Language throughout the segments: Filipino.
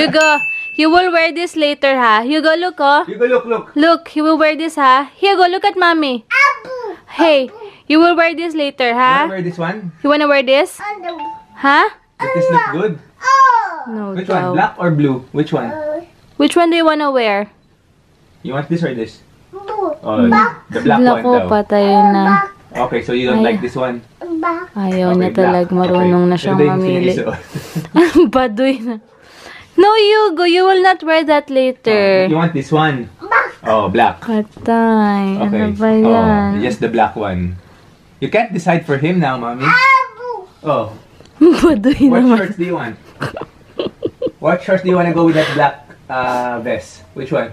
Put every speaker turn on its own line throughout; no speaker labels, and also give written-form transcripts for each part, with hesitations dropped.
Hugo, you will wear this later, ha? Hugo, look, oh.
Hugo, look.
Look, you will wear this, ha? Hugo, look at mommy. Hey, you will wear this later,
You
ha?
wanna wear this one?
You wanna wear this? Huh?
Does this look good?
No,
Which
daw.
one? Black or blue? Which one?
Which one do you wanna wear?
You want this or this? Oh, the black
Black,
one
oh,
daw.
patay na.
Okay, so you don't like this one?
Ayaw
Okay,
niya talaga.
black.
Marunong na
Okay.
siyang
Ito yung
mamili.
sinusuot.
Baduy na. No, Hugo, you will not wear that later.
You want this one? Oh, black.
Patay.
Okay.
Ano ba yan?
Oh, just the black one. You can't decide for him now, mommy. Oh,
Baduy
what
naman.
shorts do you want? What shorts do you want to go with that black vest? Which one?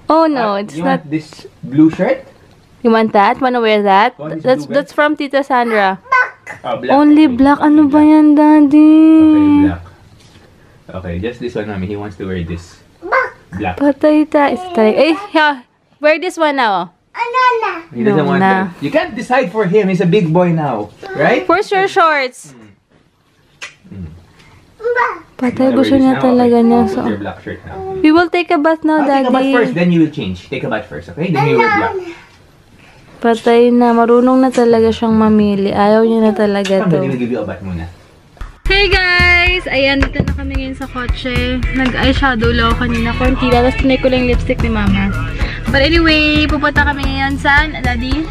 Oh no, it's
you
not.
want this blue shirt?
You want that? Wanna wear that?
Oh, this blue
That's from Tita Sandra.
Oh, black.
Only
Okay.
black.
Okay,
Ano ba
black.
yan, Daddy?
Okay, black. Okay, just this one, mommy. He wants to wear this. Black.
Patay ta. Eh, yeah. Wear this one now.
He doesn't
No,
want
na.
that. You can't decide for him. He's a big boy now, right?
Where's your shorts? Patay,
Wanna wear
gusto
this
niya
now?
talaga
Okay.
niya.
Put
So,
your black shirt now.
we will take a bath now,
Take a bath first,
Daddy.
then you will change. Take a bath first, okay? Then you wear black.
Patay na. Marunong na talaga siyang mamili. Ayaw niya na talaga
Come,
to.
then we'll give you a bath muna.
Hey guys! Ayan, dito na kami ngayon sa kotse. Nag-eyeshadow lang ako kanina. Konti lang. Tapos tinay ko lang yung lipstick ni Mama. But anyway, pupunta kami ngayon saan, Daddy?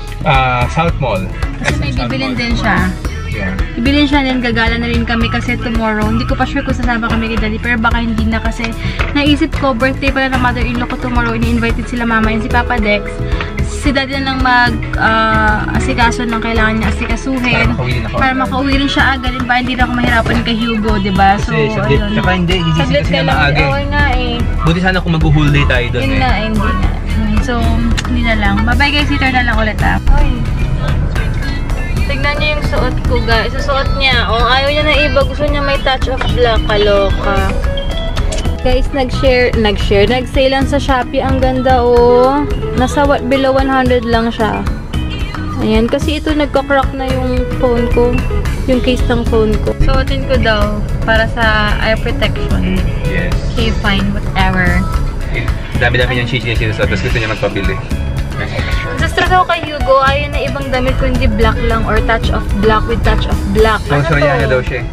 South Mall.
Kasi may bibilin din siya.
Yeah.
Bibilin siya din, gagala na rin kami kasi tomorrow. Hindi ko pa sure kung sasama kami kay Daddy, pero baka hindi na kasi naisip ko, birthday pala ng mother-in-law ko tomorrow. Ini-invited sila Mama and si Papa Dex. Si Daddy na lang mag-asikaso ng kailangan niya asikasuhin. Para makauwi rin siya agad din ba? Hindi na ako mahirapan kay Hugo, diba? So, ayun.
Tsaka hindi, gising
Saglit
kasi
ka
na
lang.
maaga
Oo nga eh.
Buti sana kung mag-whole day tayo doon
Yun
eh.
na, hindi na. So, hindi na lang. Bye-bye guys, later na lang ulit ha. Oy. Tignan niyo yung suot ko guys. Susuot niya. Oh, ayaw niya na iba. Gusto niya may touch of black. Kaloka. Guys, nag-sale lang sa Shopee. Ang ganda oh. Nasa below 100 lang siya. Ayan, kasi ito nagka-crack na yung phone ko. Yung case ng phone ko. Suotin ko daw para sa eye protection.
Yes.
Okay, fine. Whatever.
Dami-dami niyang cheese niya sinusot, tapos gusto niya magpabili.
Stress ako kay Hugo. Ayaw na ibang damit kundi black lang or touch of black with touch of black.
Sponsor niya na daw siya eh.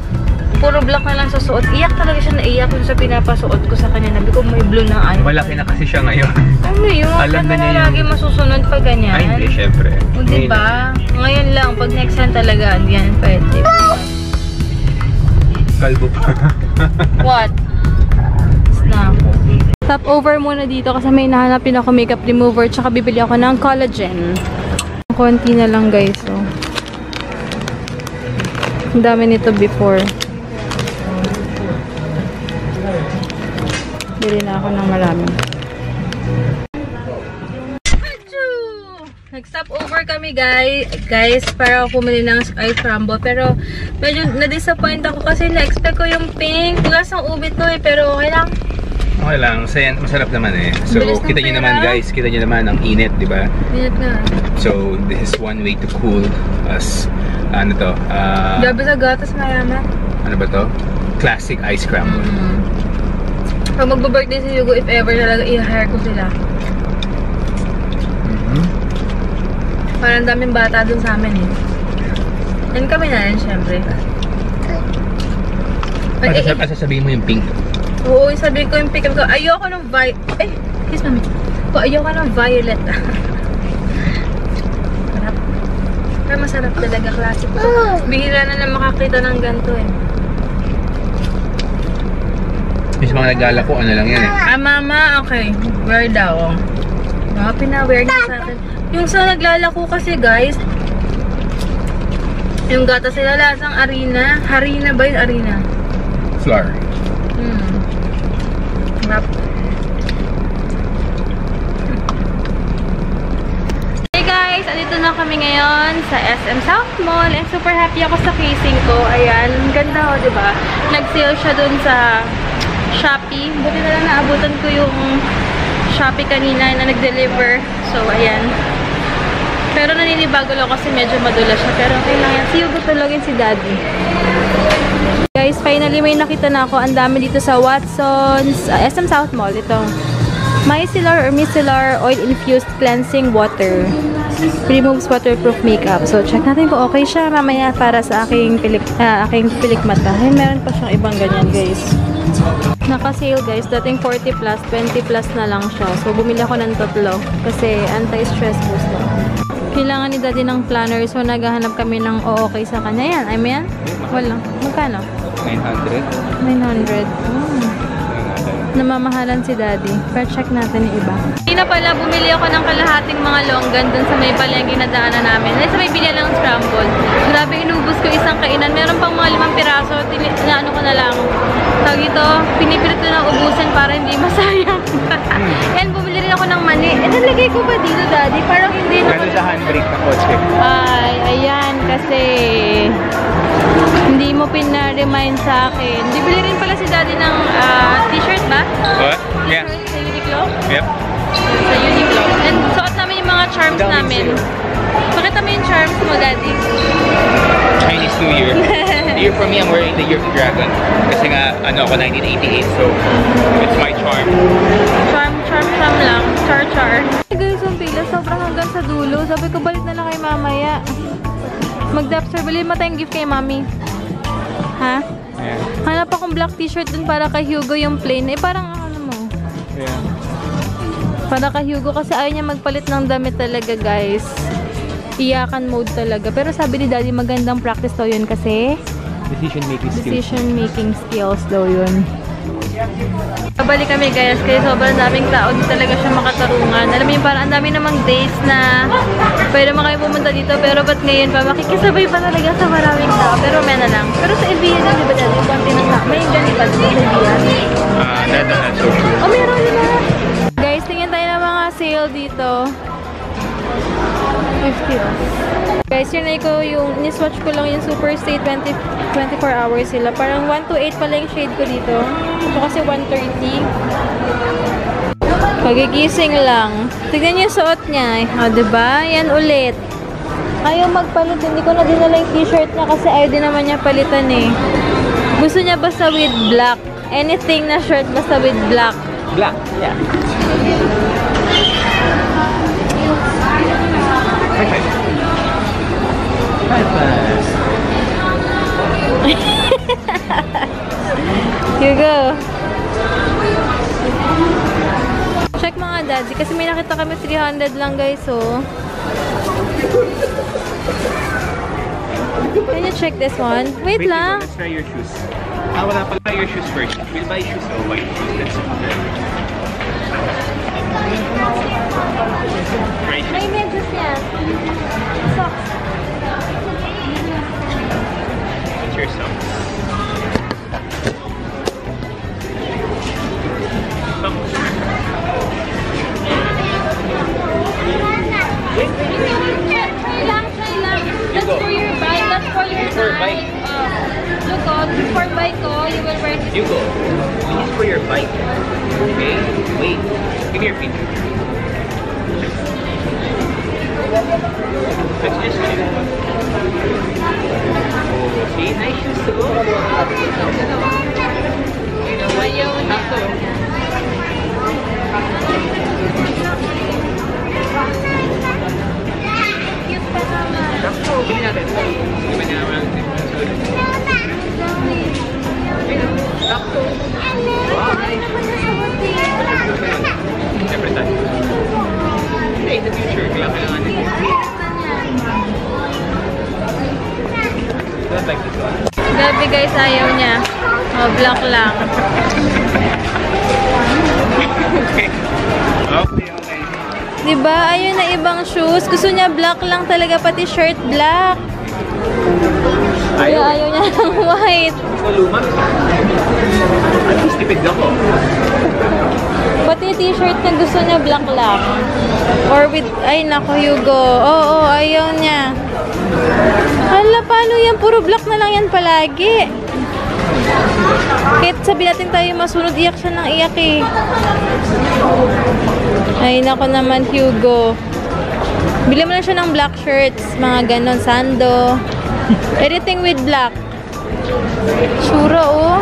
Puro black na lang sa suot. Iyak talaga siya, naiyak yung sa pinapasuot ko sa kanya. Nabi ko may blue na ano.
Malaki na kasi siya ngayon.
Ano yun?
Alam na niya
yung... lagi masusunod pa ganyan.
Ay, hindi, syempre.
O diba? Ngayon lang, pag next time talaga, yan, pwede.
Kalbo pa.
What? Snap. Stop over muna dito kasi may nahanapin ako makeup remover tsaka bibili ako ng collagen. Konti na lang guys, so. Ang dami nito before. Bili na ako ng marami. Nag-stop over kami guys para pumili ng ice crumble, pero medyo na-disappoint ako kasi na-expect ko yung pink. Tulas ng ube to eh, pero okay lang.
Okay lang, masarap naman eh. So,
Bilis ng
kita niyo naman
pera.
guys, kita niyo naman ang init, di ba?
Minute nga.
So, this is one way to cool us. Ano to?
Gabi sa gatas mayaman.
Ano ba to? Classic ice crumble.
Pag magbo-birthday si Hugo, if ever talaga, i-hire ko sila. Parang daming bata dun sa amin eh. And kami na rin, syempre.
At sasabihin mo yung pink.
Oo, sabi ko yung pick-up ko, ayoko ng kiss mami. Ayoko ng violet. Sarap. Pero masarap talaga, classic. Bihira na lang makakita ng ganito eh.
Yung mga naglalako, ano lang yan eh.
Mama, okay. Wear daw. Mga pina-wear niya sa akin. Yung sa naglalako kasi guys, yung gata sila lasang Arena. Harina ba yun? Arena.
Flour.
Sarap. Hey guys, andito na kami ngayon sa SM South Mall. And super happy ako sa casing ko. Ayan, ganda o, diba? Nag-sale siya dun sa Shopee. Buti na lang naabutan ko yung Shopee kanina na nag-deliver. So, ayan. Pero naninibago lang kasi medyo madulas siya. Pero okay lang yan. See you, gusto login si Daddy. Guys, finally may nakita na ako. Ang dami dito sa Watson's, SM South Mall. Itong micellar or micellar oil-infused cleansing water. Removes waterproof makeup. So, check natin kung okay siya mamaya para sa aking pilik mata. Ay, meron pa siyang ibang ganyan, guys. Naka-sale, guys. Dating 40 plus, 20 plus na lang siya. So, bumili ako ng tatlo kasi anti-stress booster. Kailangan ni Daddy ng planner. So, naghahanap kami ng okay sa kanya. Yan. I mean, wala. Magkano?
900.
900. Namamahalan si Daddy. Pero check natin yung iba. Hindi na pala, bumili ako ng kalahating mga longgan dun sa may palengke na daanan namin. Ay, sa may bilya lang scramble. Grabe, inubos ko isang kainan. Meron pang mga 5 piraso. Ano ko na lang. Tawag ito, pinipilit ko na ubusin para hindi masayang. Yan, bumili rin ako ng mani. Eh, nalagay ko ba dito, Daddy? Parang hindi na.
Gano'n sa handbrake na kotse?
Ay, ayan, kasi hindi mo pina-remind sa akin. Bibili rin pala si Daddy ng t-shirt ba?
What? Yeah.
T-shirt sa Uniqlo?
Yep.
Sa Uniqlo. And suot namin yung mga charms namin. Pakita mo yung charms mo, Daddy.
Chinese New Year. The year for me, I'm wearing the Year of the Dragon. Kasi nga, ano ako, 1988, so it's my charm.
Charm lang. Char. Guys, ang pila, sobrang hanggang sa dulo. Sabi ko, balik na lang kayo mamaya. Mag-dapster, bilhin mo tayong gift kay Mami. Ha?
Yeah.
Hanap akong black t-shirt dun para kay Hugo yung plain. Eh, parang ano mo.
Yeah.
Para kay Hugo kasi ayaw niya magpalit ng damit talaga, guys. Iyakan mode talaga. Pero sabi ni Daddy, magandang practice daw yun kasi decision-making skills daw yun. Babalik kami, guys, kasi sobrang daming tao. Di talaga siya makatarungan. Alam mo yung parang ang dami namang days na pwede mo kayo pumunta dito. Pero ba't ngayon pa? Makikisabay pa talaga sa maraming tao. Pero may na lang. Pero sa Evia din, di ba dati? Konti na tao. May ganit pa sa Evia.
That's not so true.
Oh, meron na. Guys, tingin tayo ng mga sale dito. 50 off. Guys, yun na ko yung niswatch ko lang yung Super Stay 24 hours sila. Parang 128 pala yung shade ko dito. Ito kasi 130. Pagigising lang. Tignan niyo yung suot niya. Diba? Yan ulit. Ayaw magpalit. Hindi ko na dinala yung t-shirt niya kasi ayaw din naman niya palitan eh. Gusto niya basta with black. Anything na shirt basta with black.
Black. Yeah.
Hugo. Check mga Daddy kasi may nakita kami 300 lang, guys, oh. Can you check this one? Wait lang.
Let's try your shoes. Wala pala. Try your shoes first. We'll buy shoes or white shoes. Let's see. Try shoes.
May medyas niya. Socks.
What's your socks?
Try lang. That's for your bike. That's for your bike. Look, for bike ko, you will wear this.
You go. This is for your bike. Okay? Wait. Give me your feet. Let's just check. Oh, see? Nice shoes to go.
Ayaw na ko. Cute pa naman.
Sakto. Bili natin. Bili naman. Sakto. Wow, nice. Siyempre tayo. Hindi, in the future. Kailangan natin. Don't like this one.
Gabi, guys, ayaw niya. Oh, black lang.
Okay. Okay.
Diba? Ayaw na ibang shoes. Gusto niya black lang talaga. Pati shirt black. Ayaw niya ng white.
Ito luma. At least tipid ako.
Pati t-shirt na gusto niya black lang. Or with, ay nako Hugo. Oo, ayaw niya. Hala, paano yan? Puro black na lang yan palagi. Kahit sabi natin tayo masunod, iyak siya ng iyak eh. Ay nako naman Hugo. Bili mo lang siya ng black shirts. Mga ganon, sando. Everything with black. Sura, oh.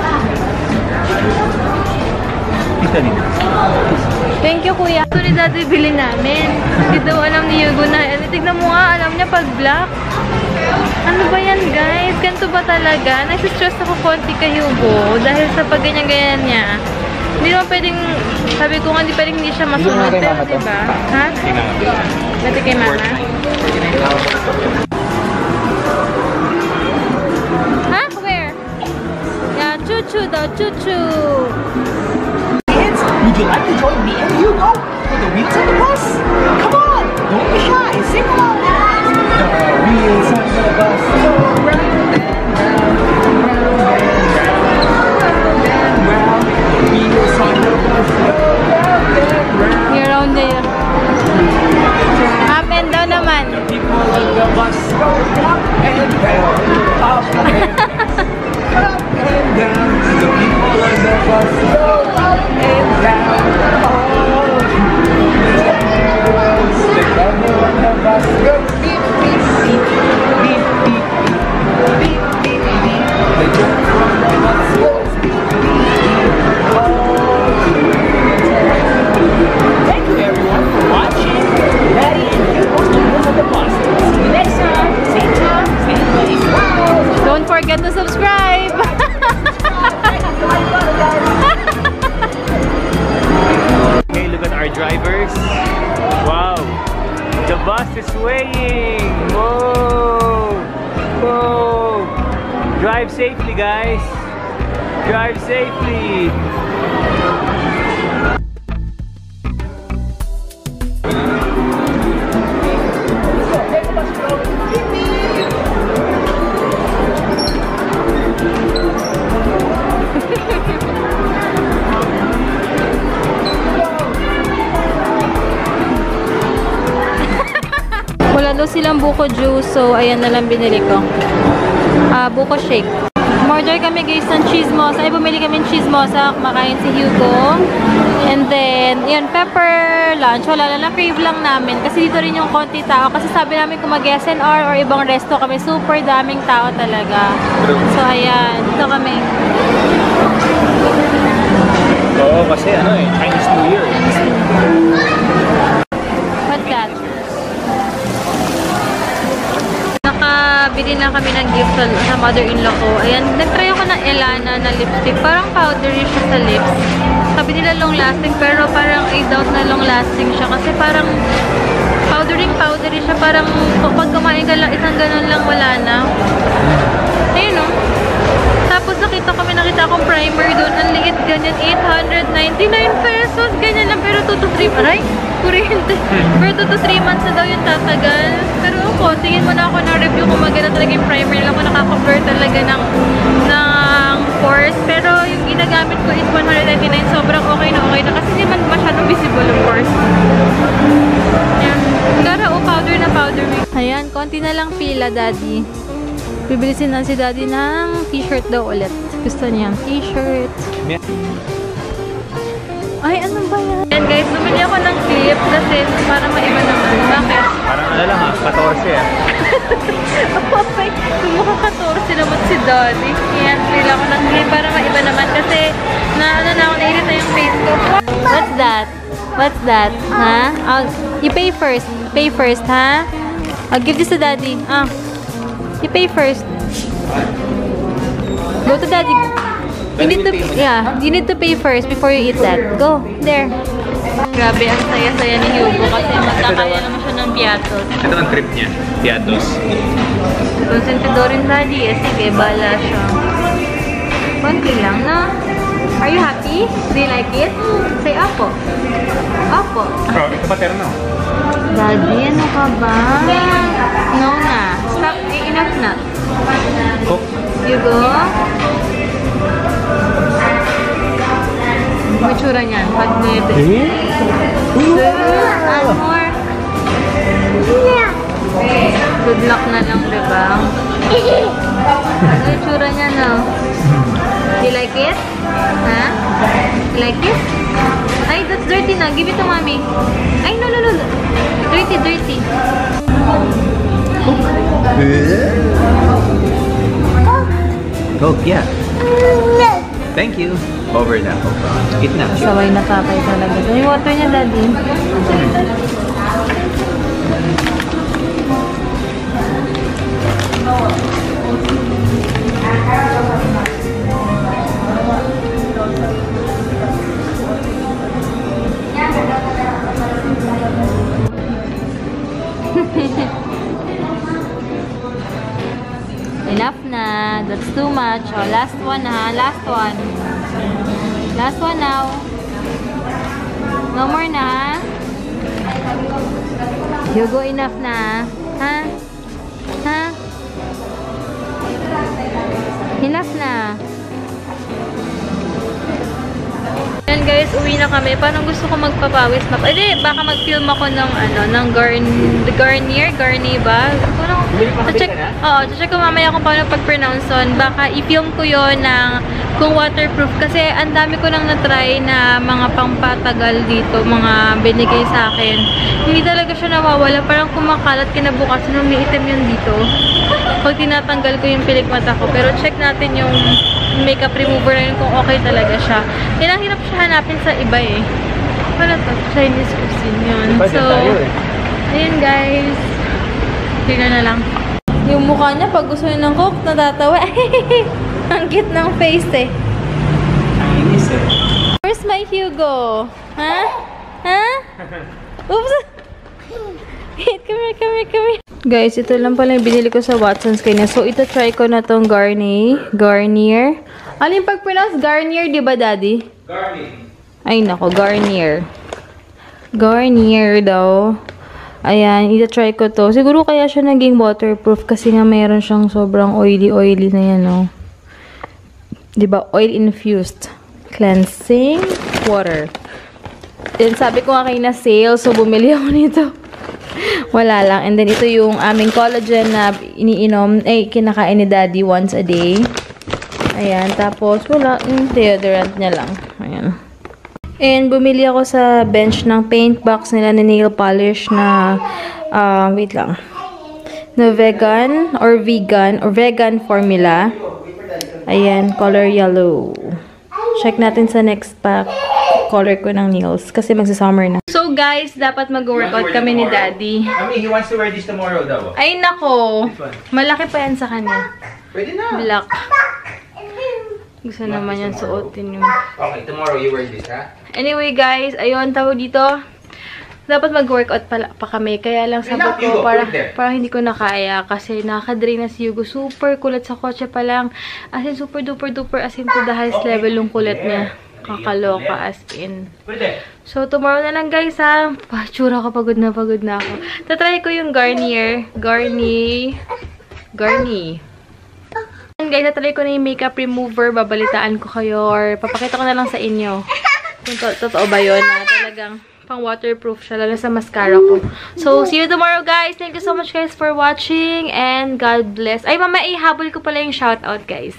Thank you, kuya. Ito ni Daddy bili namin. Hindi daw alam ni Hugo na. Tignan mo nga, alam niya pag black. Ano ba yan, guys? Ganito ba talaga? Nagsistress ako konti kay Hugo dahil sa pag ganyan-ganyan niya. Hindi naman pwedeng, sabi ko nga, hindi pwedeng hindi siya masunod. Pero, diba? Ha? Dati kay mama. Ha? Where? Yeah, choo-choo daw, choo-choo.
Would you like to join me and Hugo for the wheels on the bus? Come on, don't be shy, sing along. The wheels on the bus go round and round, round and round. Wheels on the bus go round and round.
Here around there. Up and down naman.
The people on the bus go up and down, up and up and down. The people on the bus go up and down. Oh, the driver on the bus goes beep beep beep beep beep beep beep beep. The driver on the bus goes beep beep beep. Oh, thank you everyone for watching. Daddy and Hugo's Wheels on the Bus. See you next time. Same place. Wow.
Don't forget to subscribe.
Okay, look at our drivers. Wow, the bus is swaying. Whoa, whoa. Drive safely, guys. Drive safely.
Wala daw silang buko juice, so ayan na lang binili ko. Buko shake. Order kami guys ng chismosa. Ay, bumili kami ng chismosa. Kumakain si Hugo. And then, yun, pepper lunch. Wala lang, crave lang namin. Kasi dito rin yung konti tao. Kasi sabi namin kung mag-SNR or ibang resto kami, super daming tao talaga. So, ayan. Dito kami.
Oo, kasi ano eh, Chinese New Year.
What's that? Nakabili na kami ng gift sa mother-in-law ko. Ayan, nag-try ako ng Elana na lipstick. Parang powdery siya sa lips. Sabi nila long-lasting, pero parang I doubt na long-lasting siya. Kasi parang powdery siya. Parang pag kumain ka lang, isang ganun lang, wala na. Ayun o. Tapos nakita akong primer doon. Ang liit ganyan, 899 pesos. Ganyan lang, pero 2 to 3, aray, kuryente. Pero 2 to 3 months na daw yung tatagal. Pero ako, tingin mo na ako ng review kung maganda talaga yung primer lang. Kung nakaka-blur talaga ng pores. Pero yung ginagamit ko is 199. Sobrang okay na. Kasi hindi man masyadong visible yung pores. Yan. Gara o, powder na powder. Ayan, konti na lang pila, daddy. Bibilisin na si daddy ng t-shirt daw ulit. Gusto niya t-shirt. Ay, ano ba yan? Ayan guys, bumili ako ng clip kasi para maiba naman. Bakit?
Parang ano lang ha, 14 eh.
Apapay, kumukha 14 naman si daddy. Ayan, bumili ako ng clip para maiba naman kasi nairita yung face ko. What's that? What's that? Ha? You pay first. Pay first, ha? I'll give this to daddy. You pay first. Go to daddy. You need to pay first before you eat that. Go. There. Grabe, ang saya-saya ni Hugo kasi magkakaya naman siya ng piatos.
Ito ang trip niya, piatos.
Konsentidor rin daddy. Sige, bala siya. Konti lang, no? Are you happy? Do you like it? Say opo. Opo.
Ito paterno.
Daddy, ano ka ba? No na. Stop. Enough na.
Cook.
Hugo? May tsura niyan. Pag nebe. Add more. Good luck na lang, diba? Ano yung tsura niya, no? You like it? Ha? You like it? Ay, that's dirty na. Give it to mommy. Ay, no. Dirty.
Coke, yeah. Thank you. Over na, Coke. Eat na.
Saway na tatay talaga. Yung water niya, Daddy. Enough na. That's too much. Oh, last one ha. Last one. Last one now. No more na. Hugo, enough na. Ha? Ha? Enough na. Yan guys, uwi na kami. Parang gusto ko magpapawis. Baka mag-film ako ng ng Garnier ba? Parang check ko mamaya kung paano pag-pronounce on. Baka i-film ko yon ng kung waterproof. Kasi ang dami ko nang na-try na mga pampatagal dito, mga binigay sa akin. Hindi talaga siya nawawala. Parang kumakalat kinabukasan nung umiitim yun dito. Pag tinatanggal ko yung pilikmata ko. Pero check natin yung makeup remover na yun kung okay talaga siya. Hirap siya hanapin sa iba eh. Wala to? Chinese cuisine yun. So, ayun guys. Tingnan na lang. Yung mukha niya, pag gusto niya ng Coke, natatawa. Ang cute ng face eh.
Chinese eh.
Where's my Hugo? Ha? Ha? Oops! Come here. Guys, ito lang pala yung binili ko sa Watson's kanya. So, ito try ko na tong Garnier. Ano yung pag-pronounce? Garnier, di ba, Daddy?
Garnier.
Ay, nako. Garnier. Garnier daw. Ayan, ita-try ko to. Siguro kaya siya naging waterproof kasi nga mayroon siyang sobrang oily na yan, no? Diba? Oil-infused cleansing water. Then, sabi ko nga kayo na sale, so bumili ako nito. Wala lang. And then, ito yung aming collagen na iniinom, kinakain ni Daddy once a day. Ayan. Tapos, wala. Deodorant niya lang. Ayan. And, bumili ako sa bench ng paint box nila na nail polish na, wait lang, na vegan formula. Ayan, color yellow. Check natin sa next pack color ko ng nails kasi magsa-summer na. So guys, dapat mag-workout kami ni Daddy.
He wants to wear this tomorrow daw.
Ay nako, malaki pa yan sa kanya.
Pwede na.
Black. Gusto naman yan suotin yung...
Okay, tomorrow you wear this, ha?
Anyway guys, ayun, tawag dito. Dapat mag-workout pa kami. Kaya lang sabi ko, para hindi ko nakaya. Kasi nakaka-drain na si Hugo. Super kulat sa kotse pa lang. As in, super duper as in to the highest level yung kulat niya. Kakaloka as in. So, tomorrow na lang guys ha. Pachura ko, pagod na ako. Tatry ko yung Garnier. Guys, tatry ko na yung makeup remover. Babalitaan ko kayo or papakita ko na lang sa inyo. Kung totoo ba yun na talagang pang waterproof siya, lalo sa mascara ko. So, see you tomorrow guys. Thank you so much guys for watching and God bless. Ay, mamaya ihabol ko pala yung shoutout guys.